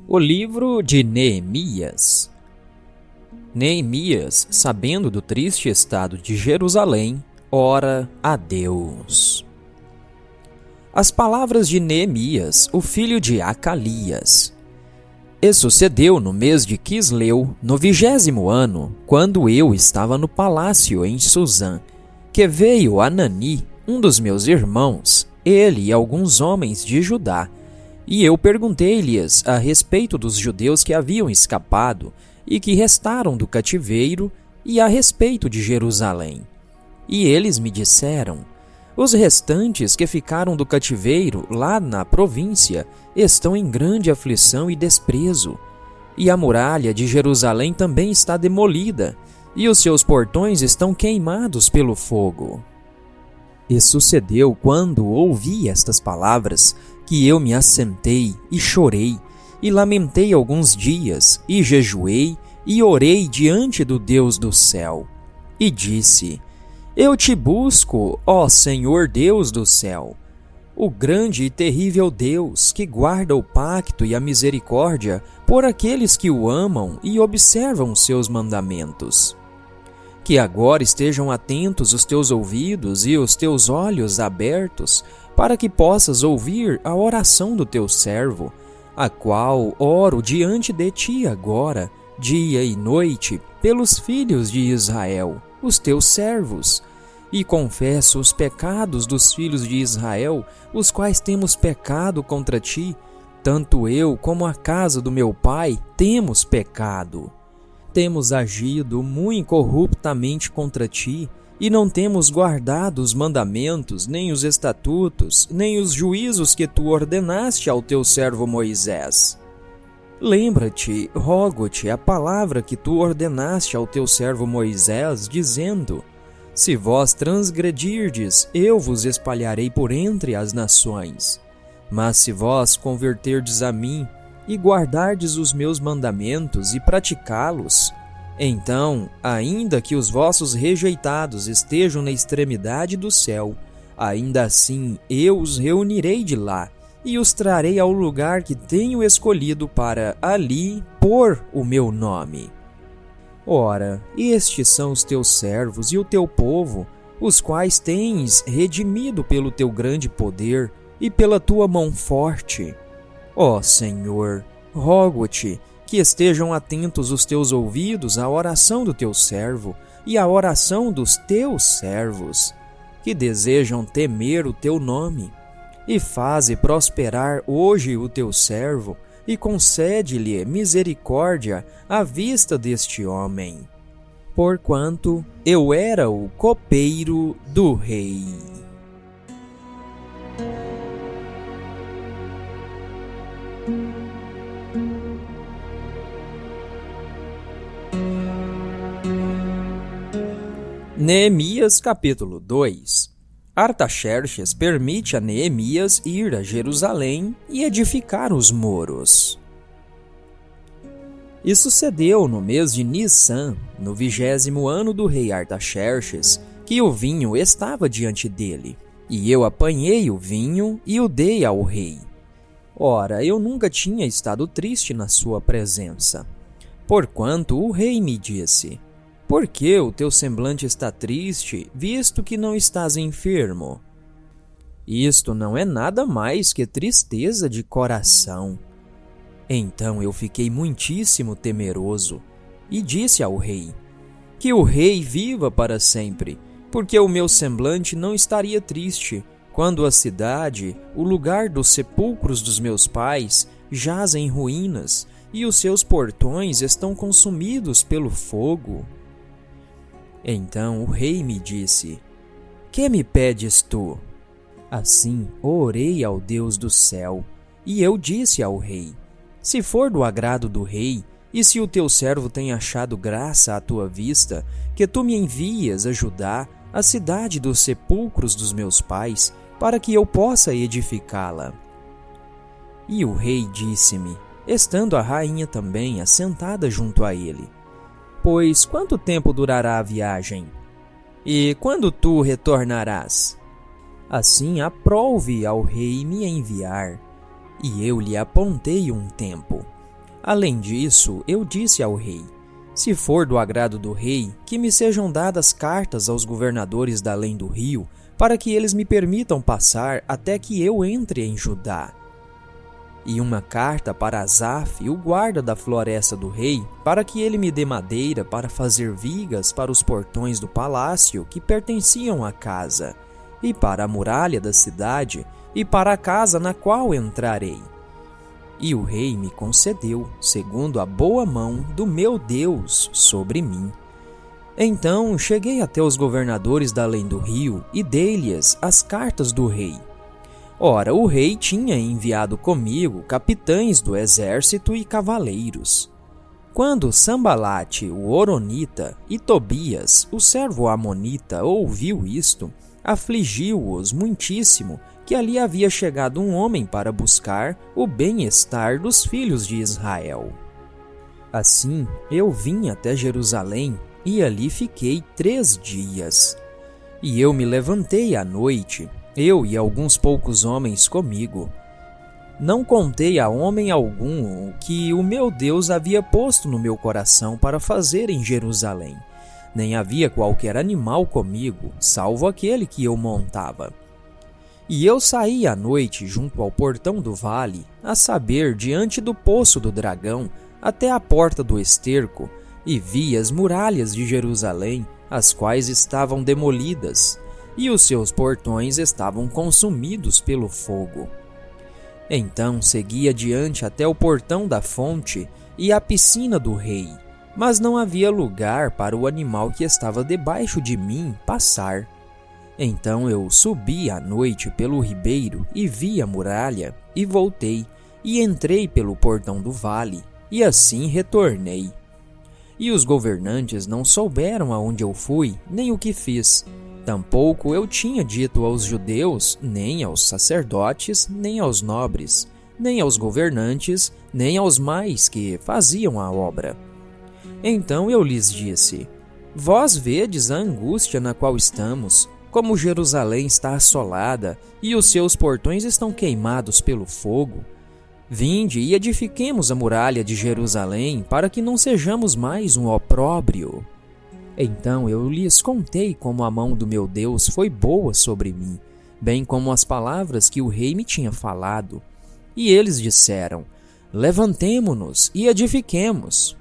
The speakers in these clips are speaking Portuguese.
O livro de Neemias. Neemias, sabendo do triste estado de Jerusalém, ora a Deus. As palavras de Neemias, o filho de Acalias. E sucedeu no mês de Quisleu, no 20º ano, quando eu estava no palácio em Susã, que veio Anani, um dos meus irmãos, ele e alguns homens de Judá, e eu perguntei-lhes a respeito dos judeus que haviam escapado e que restaram do cativeiro e a respeito de Jerusalém. E eles me disseram: os restantes que ficaram do cativeiro lá na província estão em grande aflição e desprezo, e a muralha de Jerusalém também está demolida, e os seus portões estão queimados pelo fogo. E sucedeu, quando ouvi estas palavras, que eu me assentei e chorei, e lamentei alguns dias, e jejuei, e orei diante do Deus do céu. E disse: eu te busco, ó Senhor Deus do céu, o grande e terrível Deus, que guarda o pacto e a misericórdia por aqueles que o amam e observam seus mandamentos. Que agora estejam atentos os teus ouvidos e os teus olhos abertos, para que possas ouvir a oração do teu servo, a qual oro diante de ti agora, dia e noite, pelos filhos de Israel, os teus servos, e confesso os pecados dos filhos de Israel, os quais temos pecado contra ti, tanto eu como a casa do meu pai temos pecado. Temos agido muito incorruptamente contra ti, e não temos guardado os mandamentos, nem os estatutos, nem os juízos que tu ordenaste ao teu servo Moisés. Lembra-te, rogo-te, a palavra que tu ordenaste ao teu servo Moisés, dizendo: se vós transgredirdes, eu vos espalharei por entre as nações. Mas se vós converterdes a mim, e guardardes os meus mandamentos e praticá-los, então, ainda que os vossos rejeitados estejam na extremidade do céu, ainda assim eu os reunirei de lá, e os trarei ao lugar que tenho escolhido para ali pôr o meu nome. Ora, estes são os teus servos e o teu povo, os quais tens redimido pelo teu grande poder e pela tua mão forte. Ó Senhor, rogo-te que estejam atentos os teus ouvidos à oração do teu servo e à oração dos teus servos, que desejam temer o teu nome, e faze prosperar hoje o teu servo, e concede-lhe misericórdia à vista deste homem, porquanto eu era o copeiro do rei. Neemias capítulo 2. Artaxerxes permite a Neemias ir a Jerusalém e edificar os muros. E sucedeu no mês de Nissan, no 20º ano do rei Artaxerxes, que o vinho estava diante dele, e eu apanhei o vinho e o dei ao rei. Ora, eu nunca tinha estado triste na sua presença, porquanto o rei me disse: por que o teu semblante está triste, visto que não estás enfermo? Isto não é nada mais que tristeza de coração. Então eu fiquei muitíssimo temeroso, e disse ao rei: que o rei viva para sempre, porque o meu semblante não estaria triste, quando a cidade, o lugar dos sepulcros dos meus pais, jaz em ruínas, e os seus portões estão consumidos pelo fogo. Então o rei me disse: que me pedes tu? Assim orei ao Deus do céu, e eu disse ao rei: se for do agrado do rei, e se o teu servo tem achado graça à tua vista, que tu me envias a Judá, a cidade dos sepulcros dos meus pais, para que eu possa edificá-la. E o rei disse-me, estando a rainha também assentada junto a ele: pois quanto tempo durará a viagem? E quando tu retornarás? Assim aprouve ao rei me enviar. E eu lhe apontei um tempo. Além disso, eu disse ao rei: se for do agrado do rei, que me sejam dadas cartas aos governadores da além do rio, para que eles me permitam passar até que eu entre em Judá. E uma carta para Asaf, o guarda da floresta do rei, para que ele me dê madeira para fazer vigas para os portões do palácio que pertenciam à casa, e para a muralha da cidade, e para a casa na qual entrarei. E o rei me concedeu, segundo a boa mão do meu Deus sobre mim. Então cheguei até os governadores da além do rio e dei-lhes as cartas do rei. Ora, o rei tinha enviado comigo capitães do exército e cavaleiros. Quando Sambalate, o Horonita, e Tobias, o servo amonita, ouviu isto, afligiu-os muitíssimo que ali havia chegado um homem para buscar o bem-estar dos filhos de Israel. Assim, eu vim até Jerusalém e ali fiquei 3 dias. E eu me levantei à noite, eu e alguns poucos homens comigo. Não contei a homem algum o que o meu Deus havia posto no meu coração para fazer em Jerusalém. Nem havia qualquer animal comigo, salvo aquele que eu montava. E eu saí à noite junto ao portão do vale, a saber, diante do poço do dragão, até a porta do esterco, e vi as muralhas de Jerusalém, as quais estavam demolidas, e os seus portões estavam consumidos pelo fogo. Então segui adiante até o portão da fonte e a piscina do rei, mas não havia lugar para o animal que estava debaixo de mim passar. Então eu subi à noite pelo ribeiro e vi a muralha, e voltei, e entrei pelo portão do vale, e assim retornei. E os governantes não souberam aonde eu fui, nem o que fiz. Tampouco eu tinha dito aos judeus, nem aos sacerdotes, nem aos nobres, nem aos governantes, nem aos mais que faziam a obra. Então eu lhes disse: vós vedes a angústia na qual estamos, como Jerusalém está assolada e os seus portões estão queimados pelo fogo. Vinde e edifiquemos a muralha de Jerusalém, para que não sejamos mais um opróbrio. Então eu lhes contei como a mão do meu Deus foi boa sobre mim, bem como as palavras que o rei me tinha falado. E eles disseram: levantemo-nos e edifiquemos.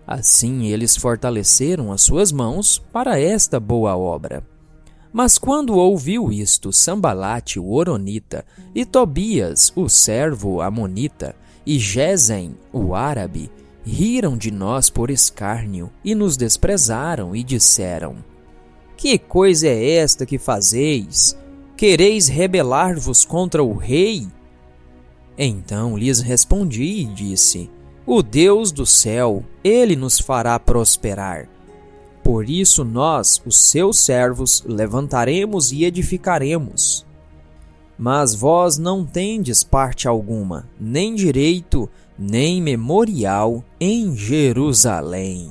Assim eles fortaleceram as suas mãos para esta boa obra. Mas quando ouviu isto Sambalate, o Horonita, e Tobias, o servo amonita, e Gesem, o árabe, riram de nós por escárnio e nos desprezaram e disseram: que coisa é esta que fazeis? Quereis rebelar-vos contra o rei? Então lhes respondi e disse: o Deus do céu, ele nos fará prosperar. Por isso nós, os seus servos, levantaremos e edificaremos. Mas vós não tendes parte alguma, nem direito, nem memorial em Jerusalém.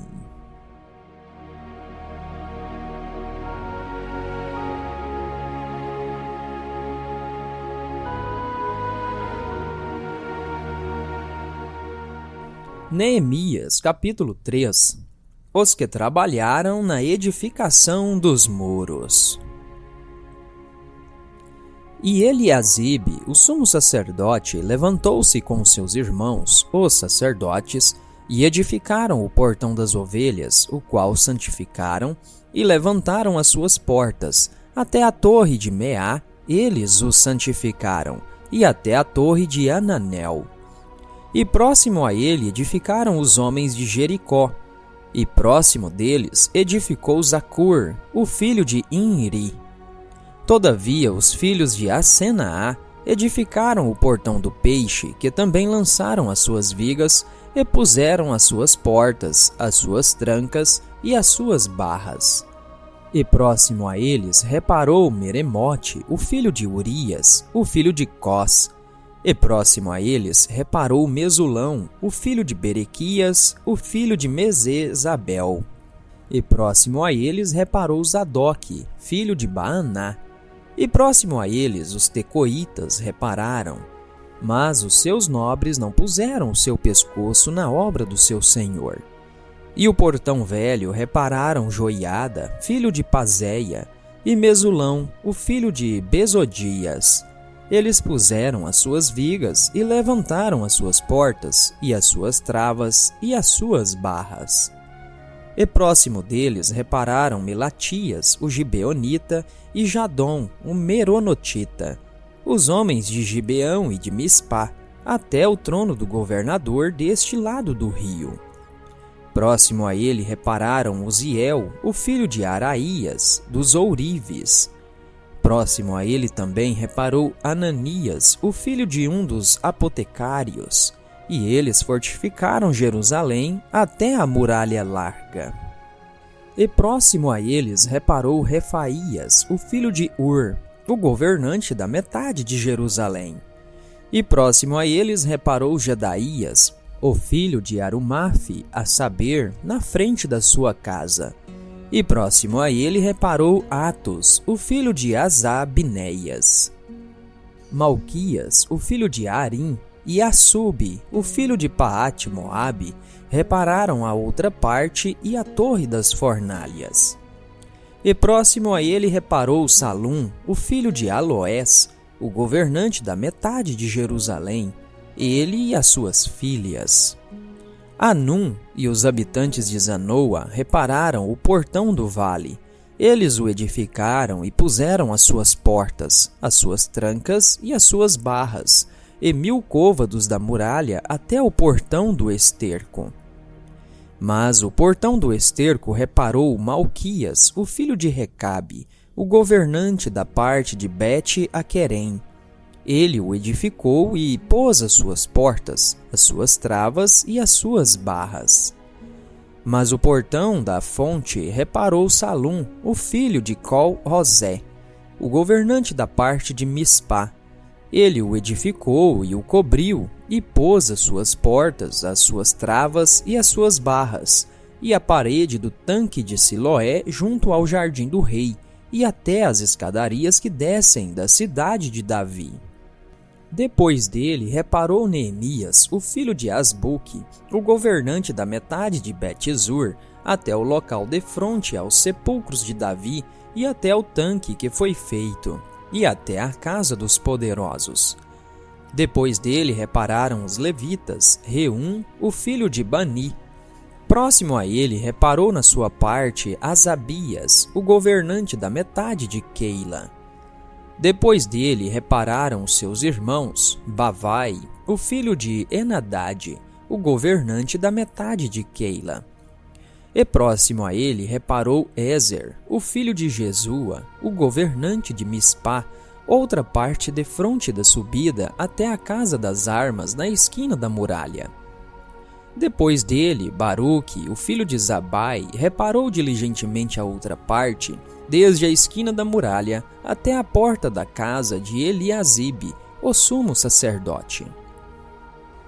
Neemias, capítulo 3. Os que trabalharam na edificação dos muros. E Eliasibe, o sumo sacerdote, levantou-se com seus irmãos, os sacerdotes, e edificaram o portão das ovelhas, o qual santificaram, e levantaram as suas portas, até a torre de Meá, eles o santificaram, e até a torre de Ananel. E próximo a ele edificaram os homens de Jericó, e próximo deles edificou Zacur, o filho de Inri. Todavia os filhos de Asenaá edificaram o portão do peixe, que também lançaram as suas vigas, e puseram as suas portas, as suas trancas e as suas barras. E próximo a eles reparou Meremote, o filho de Urias, o filho de Cós. E próximo a eles reparou Mesulão, o filho de Berequias, o filho de Mesezabel. E próximo a eles reparou Zadoque, filho de Baaná. E próximo a eles os tecoitas repararam. Mas os seus nobres não puseram o seu pescoço na obra do seu senhor. E o portão velho repararam Joiada, filho de Pazéia, e Mesulão, o filho de Besodias. Eles puseram as suas vigas e levantaram as suas portas, e as suas travas, e as suas barras. E próximo deles repararam Melatias, o gibeonita, e Jadom, o meronotita, os homens de Gibeão e de Mispá, até o trono do governador deste lado do rio. Próximo a ele repararam Uziel, o filho de Araías, dos ourives. Próximo a ele também reparou Ananias, o filho de um dos apotecários, e eles fortificaram Jerusalém até a muralha larga. E próximo a eles reparou Refaías, o filho de Ur, o governante da metade de Jerusalém. E próximo a eles reparou Jedaías, o filho de Arumafe, a saber, na frente da sua casa. E próximo a ele reparou Atos, o filho de Asabinéias. Malquias, o filho de Arim, e Assube, o filho de Paate-Moabe, repararam a outra parte e a torre das fornalhas. E próximo a ele reparou Salum, o filho de Aloés, o governante da metade de Jerusalém, ele e as suas filhas. Anum e os habitantes de Zanoa repararam o portão do vale. Eles o edificaram e puseram as suas portas, as suas trancas e as suas barras, e 1000 côvados da muralha até o portão do esterco. Mas o portão do esterco reparou Malquias, o filho de Recabe, o governante da parte de Bet-Aquerem. Ele o edificou e pôs as suas portas, as suas travas e as suas barras. Mas o portão da fonte reparou Salum, o filho de Col-Rosé, o governante da parte de Mispá. Ele o edificou e o cobriu, e pôs as suas portas, as suas travas e as suas barras, e a parede do tanque de Siloé junto ao jardim do rei, e até as escadarias que descem da cidade de Davi. Depois dele reparou Neemias, o filho de Asbuque, o governante da metade de Bet-Zur, até o local defronte aos sepulcros de Davi e até o tanque que foi feito, e até a casa dos poderosos. Depois dele repararam os levitas, Reum, o filho de Bani. Próximo a ele reparou na sua parte Asabias, o governante da metade de Keila. Depois dele repararam os seus irmãos, Bavai, o filho de Enadade, o governante da metade de Keila. E próximo a ele reparou Ezer, o filho de Jesua, o governante de Mispá, outra parte defronte da subida até a casa das armas na esquina da muralha. Depois dele, Baruque, o filho de Zabai, reparou diligentemente a outra parte, desde a esquina da muralha até a porta da casa de Eliasibe, o sumo sacerdote.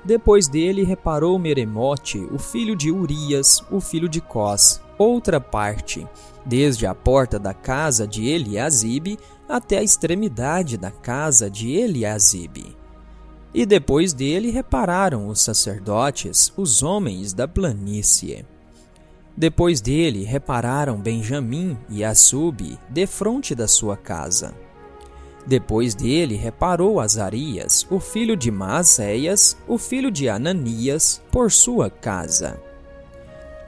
Depois dele reparou Meremote, o filho de Urias, o filho de Cós, outra parte, desde a porta da casa de Eliasibe até a extremidade da casa de Eliasibe. E depois dele repararam os sacerdotes, os homens da planície. Depois dele repararam Benjamim e Assube, defronte da sua casa. Depois dele reparou Azarias, o filho de Maazéias, o filho de Ananias, por sua casa.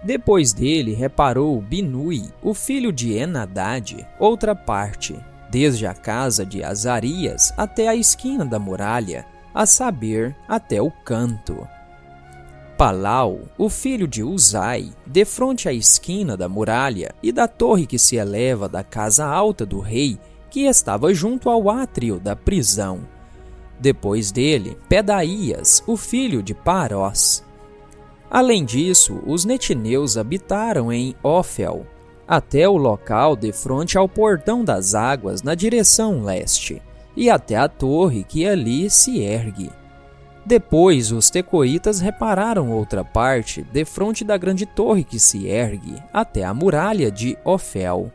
Depois dele reparou Binui, o filho de Enadade, outra parte, desde a casa de Azarias até a esquina da muralha, a saber, até o canto. Palau, o filho de Uzai, defronte à esquina da muralha e da torre que se eleva da casa alta do rei, que estava junto ao átrio da prisão. Depois dele, Pedaías, o filho de Parós. Além disso, os netineus habitaram em Ofel, até o local defronte ao portão das águas na direção leste, e até a torre que ali se ergue. Depois os tecoitas repararam outra parte defronte da grande torre que se ergue, até a muralha de Ofel.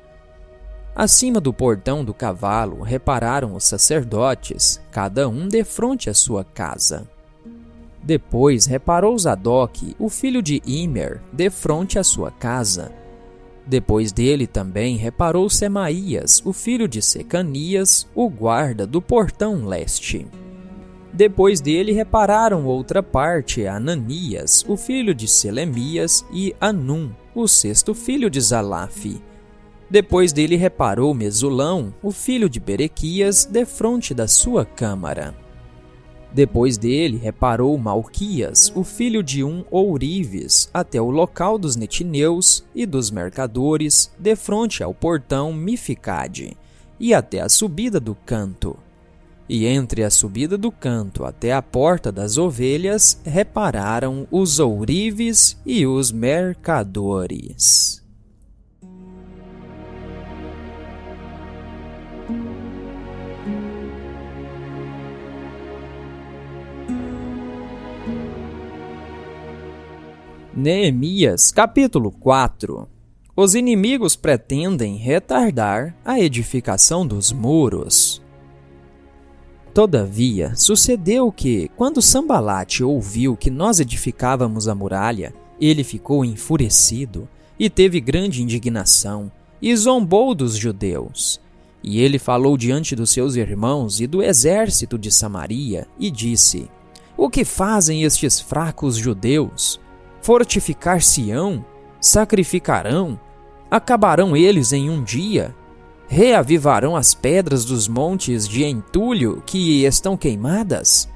Acima do portão do cavalo repararam os sacerdotes, cada um defronte à sua casa. Depois reparou Zadok, o filho de Imer, defronte à sua casa. Depois dele também reparou Semaías, o filho de Secanias, o guarda do portão leste. Depois dele repararam outra parte Ananias, o filho de Selemias, e Anum, o sexto filho de Zalaf. Depois dele reparou Mesulão, o filho de Berequias, defronte da sua câmara. Depois dele reparou Malquias, o filho de Ourives, até o local dos netineus e dos mercadores, defronte ao portão Mificade, e até a subida do canto. E entre a subida do canto até a porta das ovelhas, repararam os ourives e os mercadores. Neemias, capítulo 4. Os inimigos pretendem retardar a edificação dos muros. Todavia, sucedeu que, quando Sambalate ouviu que nós edificávamos a muralha, ele ficou enfurecido e teve grande indignação e zombou dos judeus. E ele falou diante dos seus irmãos e do exército de Samaria e disse: O que fazem estes fracos judeus? Fortificar Sião? Sacrificarão? Acabarão eles em um dia? Reavivarão as pedras dos montes de entulho que estão queimadas?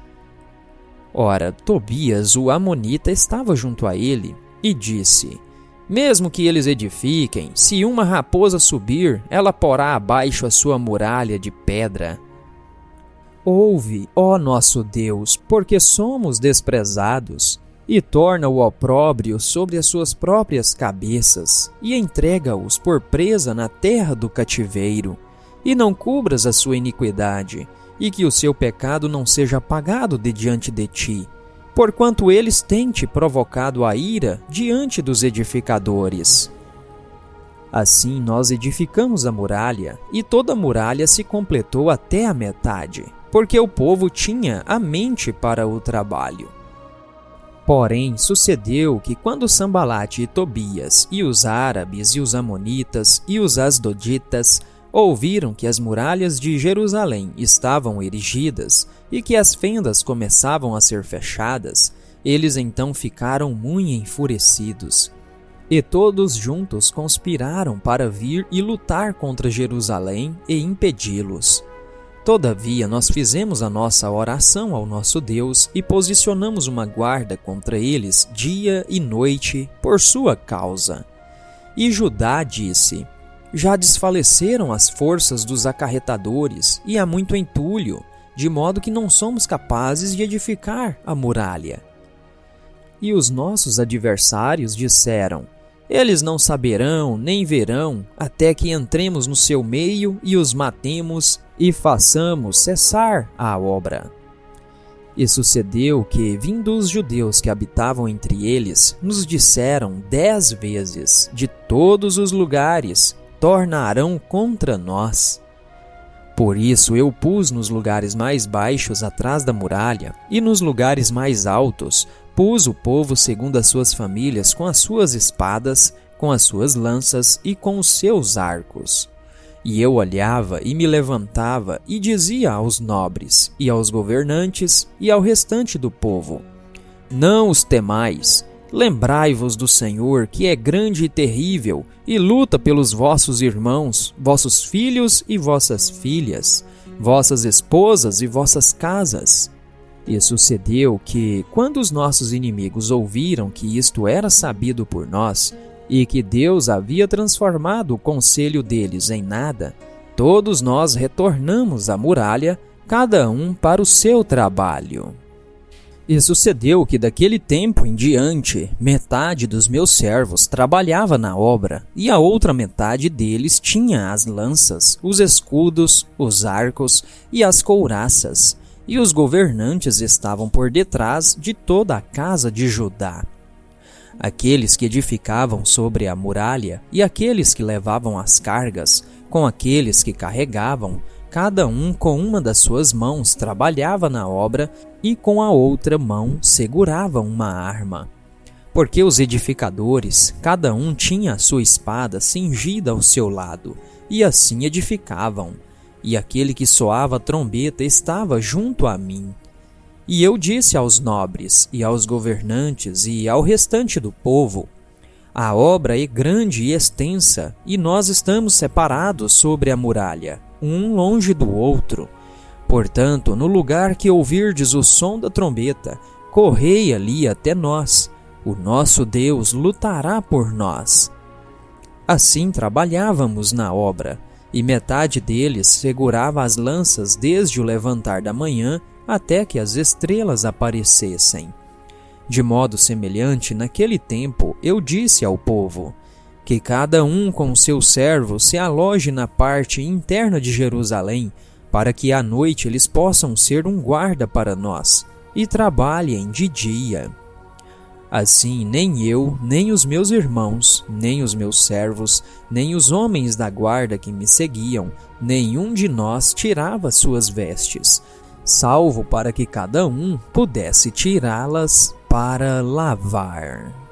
Ora, Tobias, o amonita, estava junto a ele e disse: Mesmo que eles edifiquem, se uma raposa subir, ela porá abaixo a sua muralha de pedra. Ouve, ó nosso Deus, porque somos desprezados, e torna o opróbrio sobre as suas próprias cabeças, e entrega-os por presa na terra do cativeiro, e não cubras a sua iniquidade, e que o seu pecado não seja apagado de diante de ti, porquanto eles têm te provocado a ira diante dos edificadores. Assim nós edificamos a muralha, e toda a muralha se completou até a metade, porque o povo tinha a mente para o trabalho. Porém, sucedeu que quando Sambalate e Tobias, e os árabes, e os amonitas, e os asdoditas, ouviram que as muralhas de Jerusalém estavam erigidas, e que as fendas começavam a ser fechadas, eles então ficaram muito enfurecidos. E todos juntos conspiraram para vir e lutar contra Jerusalém e impedi-los. Todavia, nós fizemos a nossa oração ao nosso Deus e posicionamos uma guarda contra eles dia e noite por sua causa. E Judá disse: Já desfaleceram as forças dos acarretadores e há muito entulho, de modo que não somos capazes de edificar a muralha. E os nossos adversários disseram: Eles não saberão nem verão até que entremos no seu meio e os matemos e façamos cessar a obra. E sucedeu que, vindo os judeus que habitavam entre eles, nos disseram 10 vezes, de todos os lugares, tornarão contra nós. Por isso eu pus nos lugares mais baixos atrás da muralha, e nos lugares mais altos pus o povo segundo as suas famílias, com as suas espadas, com as suas lanças e com os seus arcos. E eu olhava e me levantava e dizia aos nobres, e aos governantes, e ao restante do povo: Não os temais, lembrai-vos do Senhor, que é grande e terrível, e luta pelos vossos irmãos, vossos filhos e vossas filhas, vossas esposas e vossas casas. E sucedeu que, quando os nossos inimigos ouviram que isto era sabido por nós, e que Deus havia transformado o conselho deles em nada, todos nós retornamos à muralha, cada um para o seu trabalho. E sucedeu que daquele tempo em diante, metade dos meus servos trabalhava na obra, e a outra metade deles tinha as lanças, os escudos, os arcos e as couraças, e os governantes estavam por detrás de toda a casa de Judá. Aqueles que edificavam sobre a muralha e aqueles que levavam as cargas Com aqueles que carregavam, cada um com uma das suas mãos trabalhava na obra e com a outra mão segurava uma arma. Porque os edificadores, cada um tinha a sua espada cingida ao seu lado, e assim edificavam. E aquele que soava a trombeta estava junto a mim. E eu disse aos nobres, e aos governantes, e ao restante do povo: a obra é grande e extensa, e nós estamos separados sobre a muralha, um longe do outro. Portanto, no lugar que ouvirdes o som da trombeta, correi ali até nós. O nosso Deus lutará por nós. Assim trabalhávamos na obra, e metade deles segurava as lanças desde o levantar da manhã até que as estrelas aparecessem. De modo semelhante, naquele tempo, eu disse ao povo: que cada um com seu servo se aloje na parte interna de Jerusalém, para que à noite eles possam ser um guarda para nós, e trabalhem de dia. Assim, nem eu, nem os meus irmãos, nem os meus servos, nem os homens da guarda que me seguiam, nenhum de nós tirava suas vestes, salvo para que cada um pudesse tirá-las para lavar.